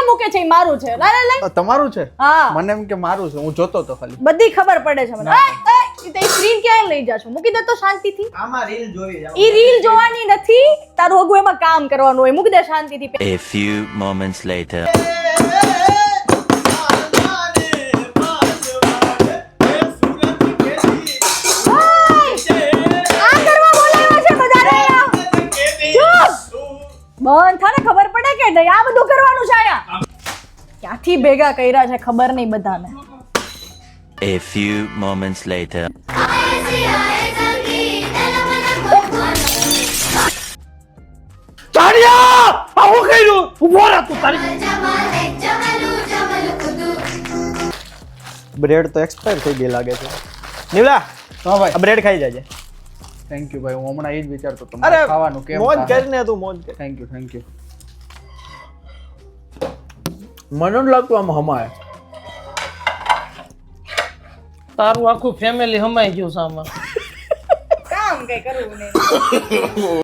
મૂકે છે ઈ મારું છે લે તમારું છે હા મને એમ કે મારું છે હું જોતો તો ખાલી બધી ખબર પડે છે મને તે સ્ક્રીન ક્યાં લઈ જાશો મૂકી દે તો શાંતિથી આમાં રીલ જોઈ જાવ ઈ રીલ જોવાની નથી તારું હગું એમાં કામ કરવાનું હોય મૂકી દે શાંતિથી A few moments later. આ કરવા બોલાવ્યા છે બધાને બંધ થાને ખબર પડે કે નહીં આ બધું કરવાનું છે આયા ક્યાંથી ભેગા કર્યા છે ખબર નહીં બધાને A few moments later. તાળિયા આ હું કર્યું ઉભો રહે તું તારી બ્રેડ તો એક્સપાયર થઈ ગઈ લાગે છે નીવલા હા ભાઈ આ બ્રેડ ખાઈ જાજે થેન્ક યુ ભાઈ હું હમણાં એ જ વિચારતો હતો અરે ખાવાનું કેમ મોજ કરીને તું મોજ કર થેન્ક યુ મને ન લાગતું આમ હમાય તારું આખું ફેમિલી હમાઈ ગયું છે આમાં કામ કઈ કરવું નહીં